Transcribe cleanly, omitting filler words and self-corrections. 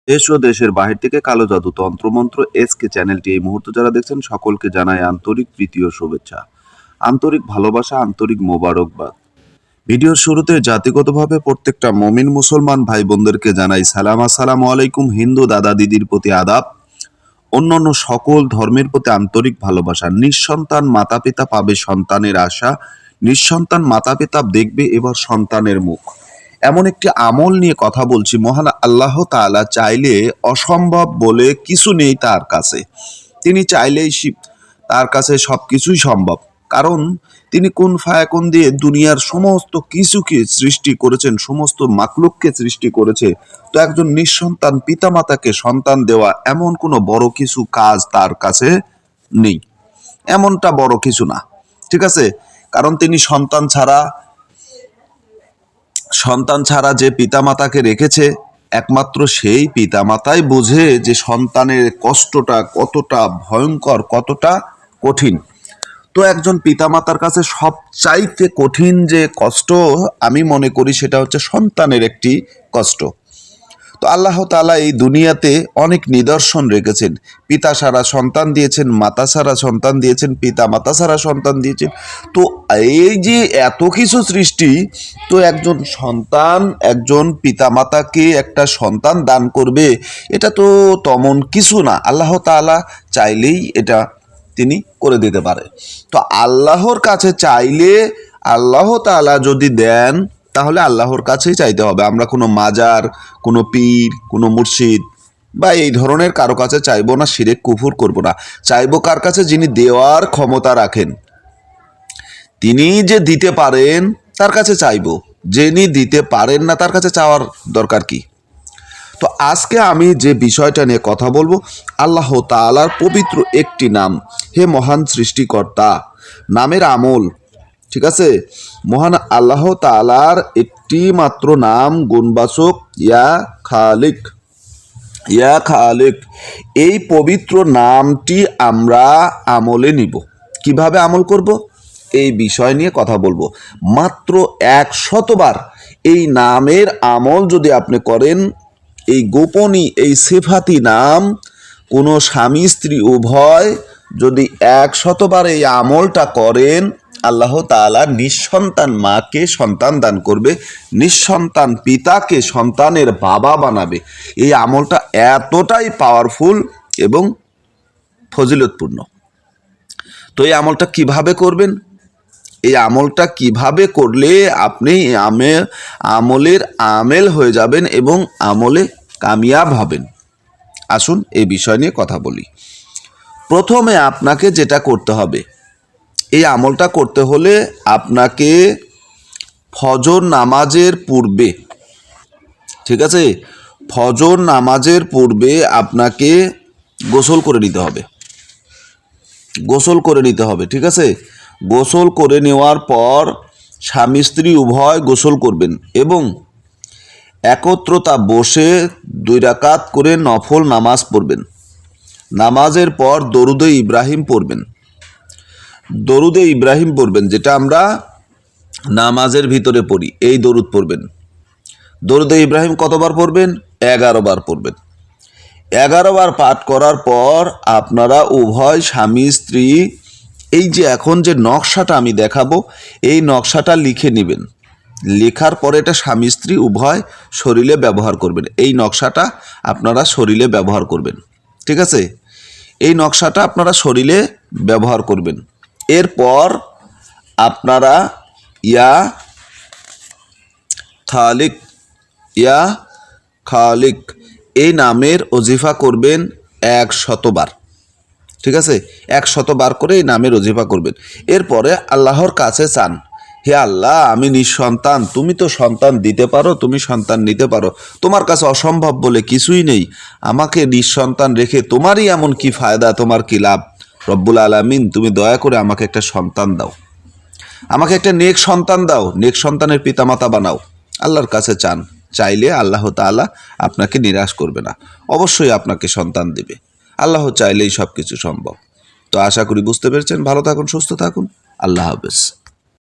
দেশ ও দেশের বাহির থেকে কালো জাদু তন্ত্রমন্ত্র এসকে চ্যানেলটি এই মুহূর্তে যারা দেখছেন সকলকে জানাই আন্তরিক প্রীতি ও শুভেচ্ছা, আন্তরিক ভালোবাসা, আন্তরিক মোবারকবাদ। ভিডিওর শুরুতে জাতিগতভাবে প্রত্যেকটা মমিন মুসলমান ভাই বোনদেরকে জানাই সালাম, আসসালামু আলাইকুম। হিন্দু দাদা দিদির প্রতি আদাব, অন্যান্য সকল ধর্মের প্রতি আন্তরিক ভালোবাসা। নিঃসন্তান মাতা পিতা পাবে সন্তানের আশা, নিঃসন্তান মাতা পিতা দেখবে এবার সন্তানের মুখ। এমন একটি আমল নিয়ে কথা বলছি, মহান আল্লাহ তাআলা চাইলে অসম্ভব বলে কিছু নেই তার কাছে। তিনি চাইলেই তার কাছে সব কিছুই সম্ভব, কারণ তিনি কুন ফায়াকুন দিয়ে দুনিয়ার সমস্ত কিছুকে সৃষ্টি করেছেন, সমস্ত মাখলুককে সৃষ্টি করেছে। তো একজন নিঃসন্তান পিতামাতাকে সন্তান দেওয়া এমন কোনো বড় কিছু কাজ তার কাছে নেই, এমনটা বড় কিছু না, ঠিক আছে। কারণ তিনি সন্তান ছাড়া যে পিতামাতাকে রেখেছে, একমাত্র সেই পিতামাতাই বোঝে যে সন্তানের কষ্টটা কতটা ভয়ঙ্কর, কতটা কঠিন। তো একজন পিতামাতার কাছে সবচাইতে কঠিন যে কষ্ট আমি মনে করি সেটা হচ্ছে সন্তানের একটি কষ্ট। তো আল্লাহ তাআলা এই দুনিয়াতে অনেক নিদর্শন রেখেছেন। পিতা ছাড়া সন্তান দিয়েছেন, মাতা ছাড়া সন্তান দিয়েছেন, পিতা মাতা ছাড়া সন্তান দিয়েছেন। তো এই যে এত কিছু সৃষ্টি, তো একজন সন্তান একজন পিতামাতাকে একটা সন্তান দান করবে, এটা তো তেমন কিছু না। আল্লাহ তাআলা চাইলেই এটা তিনি করে দিতে পারে। তো আল্লাহর কাছে চাইলে আল্লাহ তাআলা যদি দেন, তাহলে আল্লাহর কাছেই চাইতে হবে। আমরা কোনো মাজার, কোনো পীর, কোনো মুর্শিদ বা এই ধরনের কারো কাছে চাইবো না, শিরক কুফর করব না। চাইবো কার কাছে? যিনি দেওয়ার ক্ষমতা রাখেন, তিনি যে দিতে পারেন তার কাছে চাইবো। যিনি দিতে পারেন না তার কাছে চাওয়ার দরকার কি? তো আজকে আমি যে বিষয়টা নিয়ে কথা বলবো, আল্লাহ তাআলার পবিত্র একটি নাম, হে মহান সৃষ্টিকর্তা, নামের আমল, ঠিক আছে। মহান আল্লাহ তাআলার একটি মাত্র নাম গুণবাচক, ইয়া খালিক। ইয়া খালিক, এই পবিত্র নামটি আমরা আমলে নিব। কিভাবে আমল করব এই বিষয় নিয়ে কথা বলবো। মাত্র 100বার এই নামের আমল যদি আপনি করেন, এই গোপনী এই সিফাতি নাম, কোনো স্বামী স্ত্রী উভয় যদি 100বার এই আমলটা করেন, আল্লাহ তাআলা নিঃসন্তান মাকে সন্তান দান করবে, নিঃসন্তান পিতাকে সন্তানের বাবা বানাবে। এই আমলটা এতটাই পাওয়ারফুল এবং ফজিলতপূর্ণ। তো এই আমলটা কিভাবে করবেন? এই আমলটা কিভাবে করলে আপনি আমলের আমেল হয়ে যাবেন এবং আমলে কামিয়াব হবেন, আসুন এই বিষয় নিয়ে কথা বলি। প্রথমে আপনাকে যেটা করতে হবে, এই আমলটা করতে হলে আপনাকে ফজর নামাজের পূর্বে, ঠিক আছে, ফজর নামাজের পূর্বে আপনাকে গোসল করে নিতে হবে। গোসল করে নিতে হবে, ঠিক আছে। গোসল করে নেওয়ার পর স্বামী স্ত্রী উভয় গোসল করবেন এবং একত্রতা বসে 2 রাকাত করে নফল নামাজ পড়বেন। নামাজের পর দরুদে ইব্রাহিম পড়বেন। দরুদে ইব্রাহিম পড়বেন, যেটা আমরা নামাজের ভিতরে পড়ি, এই দরুদ পড়বেন। দরুদে ইব্রাহিম কতবার পড়বেন? 11 বার পড়বেন। 11 বার পাঠ করার পর আপনারা উভয় স্বামী স্ত্রী, এই যে এখন যে নকশাটা আমি দেখাবো, এই নকশাটা লিখে নেবেন। লেখার পরে এটা স্বামী স্ত্রী উভয় শরীরে ব্যবহার করবেন। এই নকশাটা আপনারা শরীরে ব্যবহার করবেন, ঠিক আছে। এই নকশাটা আপনারা শরীরে ব্যবহার করবেন। এরপর আপনারা ইয়া খালিক, ইয়া খালিক এই নামের ওজিফা করবেন 100 বার, ঠিক আছে। 100 বার করে এই নামের ওজিফা করবেন। এরপরে আল্লাহর কাছে চান, হে আল্লাহ, আমি নিঃসন্তান, তুমি তো সন্তান দিতে পারো, তুমি সন্তান নিতে পারো, তোমার কাছে অসম্ভব বলে কিছুই নেই। আমাকে নিঃসন্তান রেখে তোমারই এমন কি ফায়দা, তোমার কি লাভ? রব্বুল আলামিন, তুমি দয়া করে আমাকে একটা সন্তান দাও, আমাকে একটা নেক সন্তান দাও, নেক সন্তানের পিতামাতা বানাও। আল্লাহর কাছে চান, চাইলে আল্লাহ তাআলা আপনাকে নিরাশ করবে না, অবশ্যই আপনাকে সন্তান দেবে। আল্লাহ চাইলেই সব কিছু সম্ভব। তো আশা করি বুঝতে পেরেছেন। ভালো থাকুন, সুস্থ থাকুন, আল্লাহ হাফেজ।